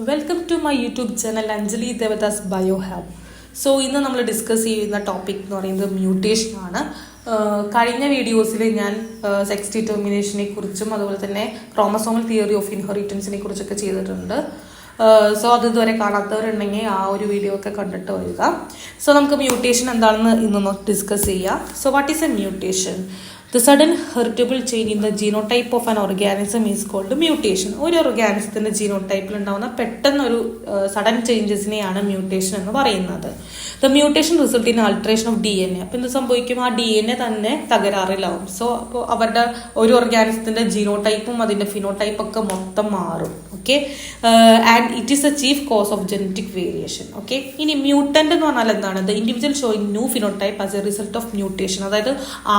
Welcome to my YouTube channel Anjali Devadas Biohub. So ഇന്ന് നമ്മൾ discuss ചെയ്യുന്ന ടോപ്പിക് എന്ന് പറയുന്നത് മ്യൂട്ടേഷൻ ആണ്. കഴിഞ്ഞ വീഡിയോസിൽ ഞാൻ സെക്സ് ഡിറ്റർമിനേഷനെ കുറിച്ചും അതുപോലെ തന്നെ ക്രോമസോമൽ തിയറി ഓഫ് ഇൻഹെറിറ്റൻസിനെ കുറിച്ചൊക്കെ ചെയ്തിട്ടുണ്ട്. സോ അത് ഇതുവരെ കാണാത്തവരുണ്ടെങ്കിൽ ആ ഒരു വീഡിയോ ഒക്കെ കണ്ടിട്ട് വരിക. സോ നമുക്ക് മ്യൂട്ടേഷൻ എന്താണെന്ന് ഇന്ന് ഡിസ്കസ് ചെയ്യാം. So what is A mutation? The sudden heritable change in the genotype of an organism is called mutation. ഒരു ഓർഗാനിസത്തിന്റെ ജീനോടൈപ്പിൽ ഉണ്ടാകുന്ന പെട്ടെന്നൊരു സഡൻ ചേഞ്ചസിനെയാണ് മ്യൂട്ടേഷൻ എന്ന് പറയുന്നത്. The mutation result in alteration of DNA. അപ്പം എന്ത് സംഭവിക്കും? ആ DNA തന്നെ തകരാറിലാവും. സോ അപ്പോൾ അവരുടെ ഒരു ഓർഗാനിസത്തിന്റെ ജീനോടൈപ്പും അതിന്റെ ഫിനോടൈപ്പ് ഒക്കെ മൊത്തം മാറും. Okay, and it is a chief cause of genetic variation. Okay, ഇനി മ്യൂട്ടന്റ് എന്ന് പറഞ്ഞാൽ എന്താണ്? The individual showing new phenotype as a result of mutation. അതായത്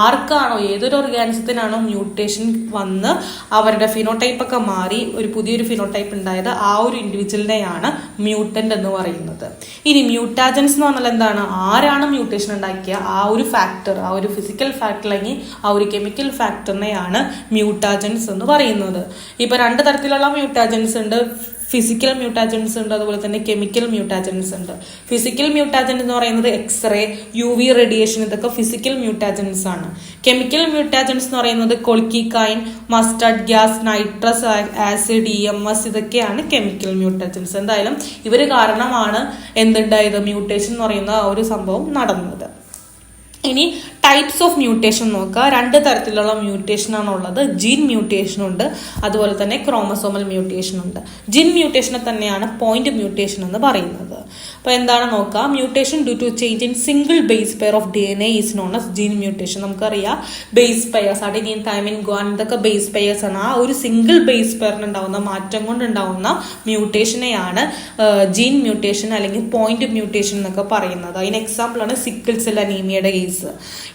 ആർക്കാണോ, ഏതൊരു ഓർഗാനിസത്തിനാണോ മ്യൂട്ടേഷൻ വന്ന് അവരുടെ ഫിനോടൈപ്പ് ഒക്കെ മാറി ഒരു പുതിയൊരു ഫിനോടൈപ്പ് ഉണ്ടായത്, ആ ഒരു ഇൻഡിവിജ്വലിനെയാണ് മ്യൂട്ടന്റ് എന്ന് പറയുന്നത്. ഇനി മ്യൂട്ടാജൻസ് എന്ന് പറഞ്ഞാൽ എന്താണ്? ആരാണ് മ്യൂട്ടേഷൻ ഉണ്ടാക്കിയ ആ ഒരു ഫാക്ടർ, ആ ഒരു ഫിസിക്കൽ ഫാക്ടർ അല്ലെങ്കിൽ ആ ഒരു കെമിക്കൽ ഫാക്ടറിനെയാണ് മ്യൂട്ടാജൻസ് എന്ന് പറയുന്നത്. ഇപ്പൊ രണ്ട് തരത്തിലുള്ള മ്യൂട്ടാജൻസ് ഉണ്ട്. ഫിസിക്കൽ മ്യൂട്ടാജൻസ് ഉണ്ട്, അതുപോലെ തന്നെ കെമിക്കൽ മ്യൂട്ടാജൻസ് ഉണ്ട്. ഫിസിക്കൽ മ്യൂട്ടാജൻസ് എന്ന് പറയുന്നത് എക്സ്റേ, UV റേഡിയേഷൻ, ഇതൊക്കെ ഫിസിക്കൽ മ്യൂട്ടാജൻസ് ആണ്. കെമിക്കൽ മ്യൂട്ടാജൻസ് എന്ന് പറയുന്നത് colchicine, mustard gas, nitrous acid, EMS, ഇതൊക്കെയാണ് കെമിക്കൽ മ്യൂട്ടാജൻസ്. എന്തായാലും ഇവർ കാരണമാണ് എന്തുണ്ടായത്? മ്യൂട്ടേഷൻ എന്ന് പറയുന്ന ആ ഒരു സംഭവം നടന്നത്. ഇനി ടൈപ്സ് ഓഫ് മ്യൂട്ടേഷൻ നോക്കുക. രണ്ട് തരത്തിലുള്ള മ്യൂട്ടേഷൻ ആണ് ഉള്ളത്. ജീൻ മ്യൂട്ടേഷൻ ഉണ്ട്, അതുപോലെ തന്നെ ക്രോമസോമൽ മ്യൂട്ടേഷൻ ഉണ്ട്. ജീൻ മ്യൂട്ടേഷനെ തന്നെയാണ് പോയിന്റ് മ്യൂട്ടേഷൻ എന്ന് പറയുന്നത്. അപ്പൊ എന്താണ് നോക്കുക? Mutation due to change in single base pair of DNA is known as gene mutation. നമുക്കറിയാം base pairs, adenine, thymine, guanine, ഇതൊക്കെ ബേസ് പെയർസ് ആണ്. ആ ഒരു സിംഗിൾ ബേസ് പെയറിനുണ്ടാവുന്ന മാറ്റം കൊണ്ടുണ്ടാവുന്ന മ്യൂട്ടേഷനെയാണ് ജീൻ മ്യൂട്ടേഷൻ അല്ലെങ്കിൽ പോയിന്റ് മ്യൂട്ടേഷൻ എന്നൊക്കെ പറയുന്നത്. അതിന് എക്സാമ്പിൾ ആണ് സിക്കിൾ സെൽ അനീമിയയുടെ കേസ്.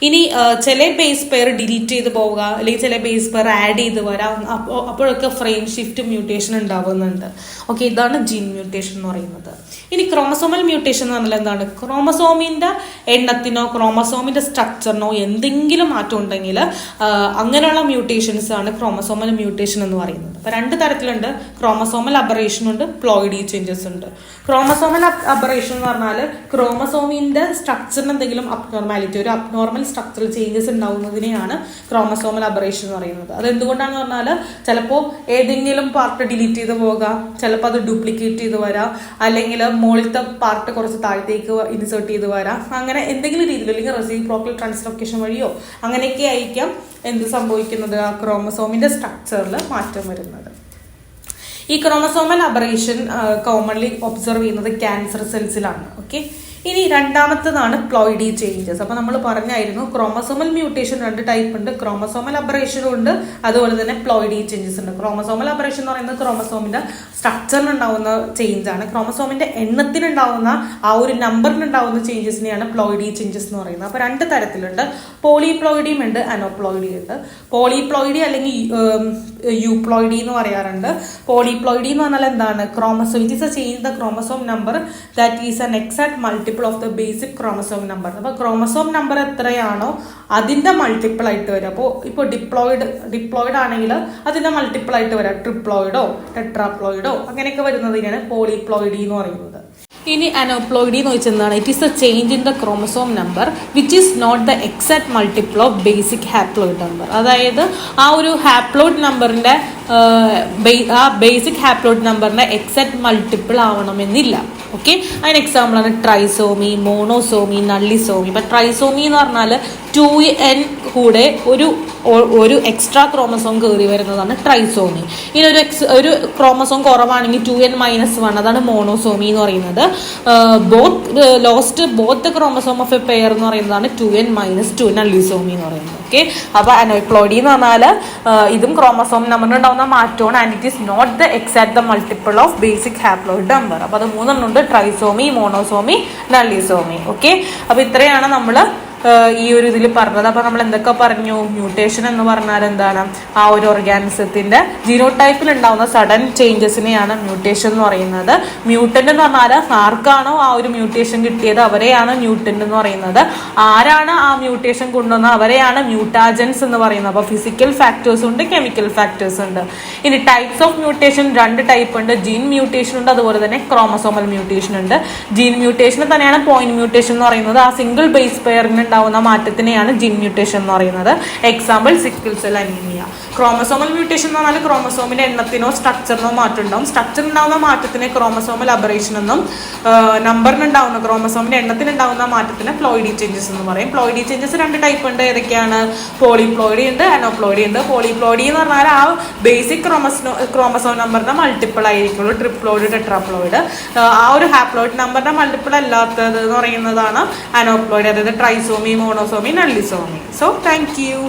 ഇനി ചില ബേസ് പെയർ ഡിലീറ്റ് ചെയ്ത് പോവുക, അല്ലെങ്കിൽ ചില ബേസ് പെയർ ആഡ് ചെയ്ത് വരാം, അപ്പോഴൊക്കെ ഫ്രെയിം ഷിഫ്റ്റ് മ്യൂട്ടേഷൻ ഉണ്ടാവുന്നുണ്ട്. ഓക്കെ, ഇതാണ് ജീൻ മ്യൂട്ടേഷൻ എന്ന് പറയുന്നത്. ഇനി ക്രോമസോമൽ മ്യൂട്ടേഷൻ എന്ന് പറഞ്ഞാൽ എന്താണ്? ക്രോമസോമിന്റെ എണ്ണത്തിനോ ക്രോമസോമിന്റെ സ്ട്രക്ചറിനോ എന്തെങ്കിലും മാറ്റം ഉണ്ടെങ്കിൽ അങ്ങനെയുള്ള മ്യൂട്ടേഷൻസ് ആണ് ക്രോമസോമൽ മ്യൂട്ടേഷൻ എന്ന് പറയുന്നത്. അപ്പൊ രണ്ട് തരത്തിലുണ്ട്. ക്രോമസോമൽ അബറേഷൻ ഉണ്ട്, പ്ലോയിഡി ചേഞ്ചസ് ഉണ്ട്. ക്രോമസോമൽ അബറേഷൻ എന്ന് പറഞ്ഞാൽ ക്രോമസോമിന്റെ സ്ട്രക്ചറിന് എന്തെങ്കിലും അബ്നോർമാലിറ്റി, ഒരു അബ്നോർമൽ സ്ട്രക്ചറൽ ചേഞ്ചസ് ഉണ്ടാവുന്നതിനെയാണ് ക്രോമസോമൽ അബറേഷൻ എന്ന് പറയുന്നത്. അത് എന്തുകൊണ്ടാണെന്ന് പറഞ്ഞാൽ ചിലപ്പോൾ ഏതെങ്കിലും പാർട്ട് ഡിലീറ്റ് ചെയ്ത് പോകാം, ചിലപ്പോൾ അത് ഡ്യൂപ്ലിക്കേറ്റ് ചെയ്ത് വരാം, അല്ലെങ്കിൽ മുകളിലത്തെ പാർട്ട് കുറച്ച് താഴത്തേക്ക് ഇൻസേർട്ട് ചെയ്ത് വരാം. അങ്ങനെ എന്തെങ്കിലും രീതിയിൽ, അല്ലെങ്കിൽ റെസിപ്രോക്കൽ ട്രാൻസ്ലോക്കേഷൻ വഴിയോ അങ്ങനെയൊക്കെ ആയിരിക്കാം എന്ത് സംഭവിക്കുന്നത്? ആ ക്രോമസോമിന്റെ സ്ട്രക്ചറിൽ മാറ്റം വരുന്നത്. ഈ ക്രോമസോമൽ അബറേഷൻ കോമൺലി ഒബ്സർവ് ചെയ്യുന്നത് ക്യാൻസർ സെൽസിലാണ്. ഓക്കെ, ഇനി രണ്ടാമത്തതാണ് പ്ലോയിഡി ചേഞ്ചസ്. അപ്പൊ നമ്മൾ പറഞ്ഞായിരുന്നു ക്രോമസോമൽ മ്യൂട്ടേഷൻ രണ്ട് ടൈപ്പ് ഉണ്ട്. ക്രോമസോമൽ അബറേഷനും ഉണ്ട്, അതുപോലെ തന്നെ പ്ലോയിഡി ചേഞ്ചസ് ഉണ്ട്. ക്രോമസോമൽ അബറേഷൻ എന്ന് പറയുന്നത് ക്രോമസോമിന്റെ സ്ട്രക്ചറിനുണ്ടാവുന്ന ചേഞ്ച് ആണ്. ക്രോമസോമിന്റെ എണ്ണത്തിനുണ്ടാവുന്ന ആ ഒരു നമ്പറിനുണ്ടാവുന്ന ചേഞ്ചസിനെയാണ് പ്ലോയിഡി ചേഞ്ചസ് എന്ന് പറയുന്നത്. അപ്പൊ രണ്ട് തരത്തിലുണ്ട്. പോളിപ്ലോയിഡിയും ഉണ്ട്, അനോപ്ലോയിഡി ഉണ്ട്. പോളിപ്ലോയിഡി അല്ലെങ്കിൽ യൂപ്ലോയിഡി എന്ന് പറയാറുണ്ട്. പോളിപ്ലോയിഡി എന്ന് പറഞ്ഞാൽ എന്താണ്? Chromosome, it is a change the chromosome number that is an exact multiple of the basic chromosome number. അപ്പൊ ക്രോമസോം നമ്പർ എത്രയാണോ അതിന്റെ മൾട്ടിപ്പിൾ ആയിട്ട് വരും. അപ്പോൾ ഇപ്പോൾ ഡിപ്ലോയിഡ് ആണെങ്കിൽ അതിന്റെ മൾട്ടിപ്പിൾ ആയിട്ട് വരാം. ട്രിപ്ലോയിഡോ ടെട്രാപ്ലോയിഡോ അങ്ങനെയൊക്കെ വരുന്നതിനാണ് പോളിപ്ലോയിഡി എന്ന് പറയുന്നത്. ഇനി അനോപ്ലോയിഡി എന്ന് വെച്ചാൽ എന്താണ്? It is a change in the chromosome number which is not the exact multiple of basic haploid number. അതായത് ആ ഒരു ഹാപ്ലോയിഡ് നമ്പറിന്റെ ആ ബേസിക് ഹാപ്ലോയിഡ് നമ്പറിന്റെ എക്സാക്ട് മൾട്ടിപ്പിൾ ആവണമെന്നില്ല. ഓക്കെ, അതിന് എക്സാമ്പിൾ ആണ് ട്രൈസോമി, മോണോസോമി, നള്ളിസോമി. ഇപ്പൊ ട്രൈസോമി എന്ന് പറഞ്ഞാൽ 2n കൂടെ ഒരു എക്സ്ട്രാ ക്രോമസോം കയറി വരുന്നതാണ് ട്രൈസോമി. ഇനി ഒരു ക്രോമസോം കുറവാണെങ്കിൽ 2n-1, അതാണ് മോണോസോമി എന്ന് പറയുന്നത്. Both chromosome of A pair എന്ന് പറയുന്നതാണ് 2n-2, നള്ളിസോമി എന്ന് പറയുന്നത്. ഓക്കെ, അപ്പൊ അനോപ്ലോയിഡി എന്ന് പറഞ്ഞാൽ ഇതും ക്രോമസോം നമ്പറിന് ഉണ്ടാവുന്ന മാറ്റമാണ്. And it is not the exact the multiple of basic haploid number. അപ്പൊ അത് മൂന്നെണ്ണം ഉണ്ട്: ട്രൈസോമി, മോണോസോമി, നള്ളിസോമി. ഓക്കെ, അപ്പൊ ഇത്രയാണ് നമ്മൾ ഈ ഒരു ഇതിൽ പറഞ്ഞത്. അപ്പോൾ നമ്മൾ എന്തൊക്കെ പറഞ്ഞു? മ്യൂട്ടേഷൻ എന്ന് പറഞ്ഞാൽ എന്താണ്? ആ ഒരു ഓർഗാനിസത്തിന്റെ ജീനോടൈപ്പിൽ ഉണ്ടാവുന്ന സഡൻ ചേഞ്ചസിനെയാണ് മ്യൂട്ടേഷൻ എന്ന് പറയുന്നത്. മ്യൂട്ടന്റ് എന്ന് പറഞ്ഞാൽ ആർക്കാണോ ആ ഒരു മ്യൂട്ടേഷൻ കിട്ടിയത് അവരെയാണ് മ്യൂട്ടന്റ് എന്ന് പറയുന്നത്. ആരാണ് ആ മ്യൂട്ടേഷൻ കൊണ്ടുവന്നത് അവരെയാണ് മ്യൂട്ടാജൻസ് എന്ന് പറയുന്നത്. അപ്പോൾ ഫിസിക്കൽ ഫാക്ടേഴ്സ് ഉണ്ട്, കെമിക്കൽ ഫാക്ടേഴ്സ് ഉണ്ട്. ഇനി ടൈപ്സ് ഓഫ് മ്യൂട്ടേഷൻ 2 ടൈപ്പ് ഉണ്ട്. ജീൻ മ്യൂട്ടേഷൻ ഉണ്ട്, അതുപോലെ തന്നെ ക്രോമസോമൽ മ്യൂട്ടേഷൻ ഉണ്ട്. ജീൻ മ്യൂട്ടേഷൻ തന്നെയാണ് പോയിന്റ് മ്യൂട്ടേഷൻ എന്ന് പറയുന്നത്. ആ സിംഗിൾ ബേസ് പെയറിന് ഉണ്ടാവുന്ന മാറ്റത്തിനെയാണ് ജീൻ മ്യൂട്ടേഷൻ എന്ന് പറയുന്നത്. Example sickle cell anaemia. Chromosomal mutation എന്ന് പറഞ്ഞാൽ ക്രോമസോമിന്റെ എണ്ണത്തിനോ സ്ട്രക്ചറിനോ മാറ്റം ഉണ്ടാവും. സ്ട്രക്ചർ ഉണ്ടാവുന്ന മാറ്റത്തിനെ ക്രോമസോമൽ അബറേഷൻ എന്നും നമ്പറിനുണ്ടാവുന്ന ക്രോമസോമിന്റെ എണ്ണത്തിനുണ്ടാവുന്ന മാറ്റത്തിന് പ്ലോയിഡി ചേഞ്ചസ് എന്ന് പറയും. പ്ലോയിഡി ചേഞ്ചസ് 2 ടൈപ്പ് ഉണ്ട്. ഏതൊക്കെയാണ്? പോളിപ്ലോയിഡി ഉണ്ട്, അനോപ്ലോയിഡി ഉണ്ട്. പോളിപ്ലോയിഡി എന്ന് പറഞ്ഞാൽ ആ ബേസിക് ക്രോമസോം നമ്പറിന്റെ മൾട്ടിപ്പിൾ ആയിരിക്കുള്ളൂ. ട്രിപ്ലോയിഡ്, ടെട്രാപ്ലോയിഡ്. ആ ഒരു ഹാപ്ലോയിഡ് നമ്പറിന്റെ മൾട്ടിപ്പിൾ അല്ലാത്തത് എന്ന് പറയുന്നതാണ് അനോപ്ലോയിഡ്, അതായത് trisomy, monosomy, nullisomy. So thank U.